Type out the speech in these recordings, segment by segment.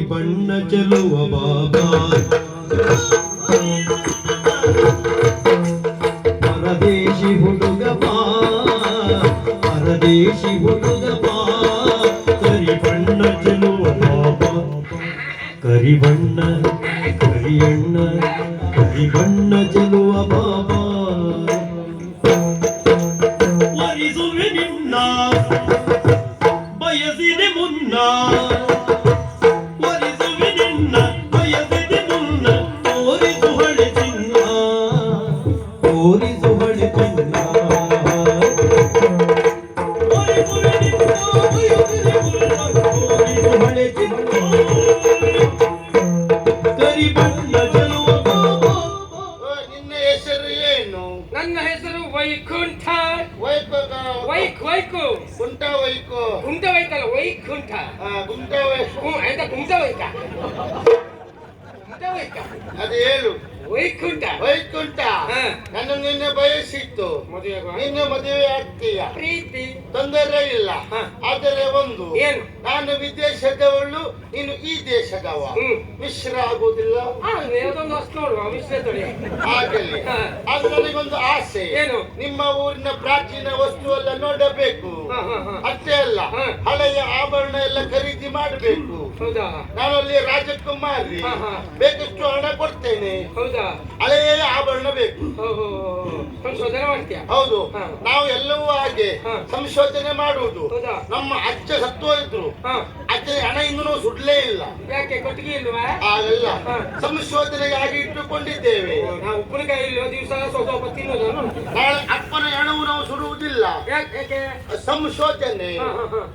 ಬಣ್ಣ ಚೆಲುವ ಬಾಬಾ ಪರದೇಶಿ ಹುಡುಗ ಬಾ ಪರದೇಶಿ ಹುಡುಗ ಬಾ ಕರಿಬಣ್ಣ ಚೆಲುವ ಬಾಬಾ ಕರಿಬಣ್ಣ ಕರಿಯಣ್ಣ ಕರಿಬಣ್ಣ ಚೆಲುವ ಬಾಬಾ ವರಿಸುವೆ ನಿನ್ನ ಬಯಸಿದೆ ಮುನ್ನ ವರಿಸುವೆ ನಿನ್ನ ಬಯಸಿದೆ ಮುನ್ನ ತೋರಿಸು ಹಳೆ ಚಿನ್ನ ತೋರಿಸು ಹಳೆ ಚಿನ್ನ ವರಿಸುವೆ ನಿನ್ನ ಬಯಸಿದೆ ಮುನ್ನ ತೋರಿಸು ಹಳೆ ಚಿನ್ನ ಕರಿಬಣ್ಣ ಚೆಲುವ ಬಾಬಾ. ನಿನ್ನ ಹೆಸರು ಏನು? ನನ್ನ ಹೆಸರು ವೈಕುಂಠ. ವೈಕು ಕುಂಟ ವೈಕೋ ಗುಂಟ ವೈಕಲ್ಲ ವೈಕುಂಠ. ಗುಂಟ ವೈಕು ಎಂತ ಗುಂಟ ವೈಕ ಗುಂಟ ವೈಕ ಅದು ಹೇಳು. ವೈಕುಂಠ ವೈಕುಂಠ ನನ್ನ ನಿನ್ನೆ ಬಯಸಿತ್ತು. ಮದುವೆ ನಿನ್ನೆ ಮದುವೆ ಆಗ್ತೀಯ, ಪ್ರೀತಿ ತೊಂದರೆ ಇಲ್ಲ. ಆದರೆ ಒಂದು ಏನು? ನಾನು ವಿದೇಶದವಳು, ನೀನು ಈ ದೇಶದವ. ಮಿಶ್ರ ಆಗುವುದಿಲ್ಲ. ಅದೊಂದು ಅಷ್ಟು ನೋಡುವ ಮಿಶ್ರ ತೊಡೆ ಆಗಲಿ. ಅದು ನನಗೊಂದು ಆಸೆ. ಏನು? ನಿಮ್ಮ ಊರಿನ ಪ್ರಾಚೀನ ವಸ್ತು ಎಲ್ಲ ನೋಡಬೇಕು. ಅಷ್ಟೇ ಅಲ್ಲ, ಹಳೆಯ ಆಭರಣ ಎಲ್ಲ ಖರೀದಿ ಮಾಡಬೇಕು. ಹೌದಾ? ನಾನು ಅಲ್ಲಿ ರಾಜಕುಮಾರಿ, ಬೇಕಷ್ಟು ಹಣ ಕೊಡ್ತೇನೆ. ಹೌದಾ? ಹಳೆಯ ಆಭರಣ ಬೇಕು. ಸಂಶೋಧನೆ ಮಾಡ್ತೀಯ? ಹೌದು. ನಾವು ಎಲ್ಲವೂ ಹಾಗೆ ಸಂಶೋಧನೆ ಮಾಡುವುದು. ಹೌದಾ? ನಮ್ಮ ಅಜ್ಜ ಸತ್ತು ಹೋದ್ರು, ಅಜ್ಜನ ಹಣ ಇನ್ನೂ ನಾವು ಸುಡ್ಲೇ ಇಲ್ಲ. ಯಾಕೆ ಕೊಟ್ಟಿಗೆ ಇಲ್ವಾ? ಹಾಗೆಲ್ಲ ಸಂಶೋಧನೆಗಾಗಿ ಇಟ್ಟುಕೊಂಡಿದ್ದೇವೆ. ನಾವು ಉಪ್ಪಿನಕಾಯಿ ಇಲ್ವ ದಿವಸ ಸ್ವಲ್ಪ ತಿನ್ನೋದು. ನಾಳೆ ಅಪ್ಪನ ಹಣವು ನಾವು ಸುಡುವುದಿಲ್ಲ. ಯಾಕೆ? ಸಂಶೋಧನೆ.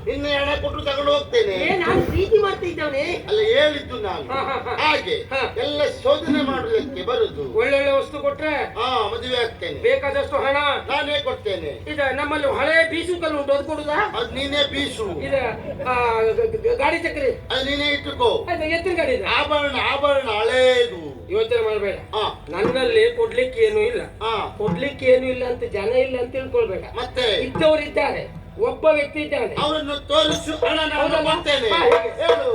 ನಿನ್ನೆ ಹಣ ಕೊಟ್ಟು ತಗೊಂಡು ಹೋಗ್ತೇನೆ. ನಾನು ಪ್ರೀತಿ ಮಾಡ್ತಾ ಇದ್ದವನೇ ಅಲ್ಲ, ಹೇಳಿದ್ದು ನಾನು. ಹಾಗೆ ಎಲ್ಲ ಶೋಧನೆ ಮಾಡುವುದಕ್ಕೆ ಬರುದು. ಒಳ್ಳೊಳ್ಳೆ ವಸ್ತು ಕೊಟ್ರೆ ಮದುವೆ ಆಗ್ತೇನೆ. ಬೇಕಾದಷ್ಟು ಹಣ ನಾನೇ ಕೊಡ್ತೇನೆ. ಈಗ ನಮ್ಮಲ್ಲಿ ಹಳೆ ಬೀಸು ಕಲ್ಲು ಉಂಟು, ಅದು ಕೊಡುದಾ? ಅದು ನೀನೇ ಬೀಸು. ಈಗ ಗಾಡಿ ಚಕ್ರಿ ಅದು ನೀನೇ ಇಟ್ಟುಕೋ. ಎತ್ತಿನ ಗಾಡಿ ಇದೆ. ಆಭರಣ ಹಳೇದು. ಯೋಚನೆ ಮಾಡಬೇಡ. ನನ್ನಲ್ಲಿ ಕೊಡ್ಲಿಕ್ಕೆ ಏನು ಇಲ್ಲ, ಕೊಡ್ಲಿಕ್ಕೆ ಏನು ಇಲ್ಲ ಅಂತ ಜನ ಇಲ್ಲ ಅಂತ ತಿಳ್ಕೊಳ್ಬೇಡ. ಮತ್ತೆ ಇದ್ದವರು ಇದ್ದಾರೆ, ಒಬ್ಬ ವ್ಯಕ್ತಿ ಇದ್ದಾನೆ, ಅವರನ್ನು ತೋರಿಸು. ಹಣ ನಾನು ಕೊಡ್ತೇನೆ. ಹಾ, ಹೇಗೆ? ಹೇಳು.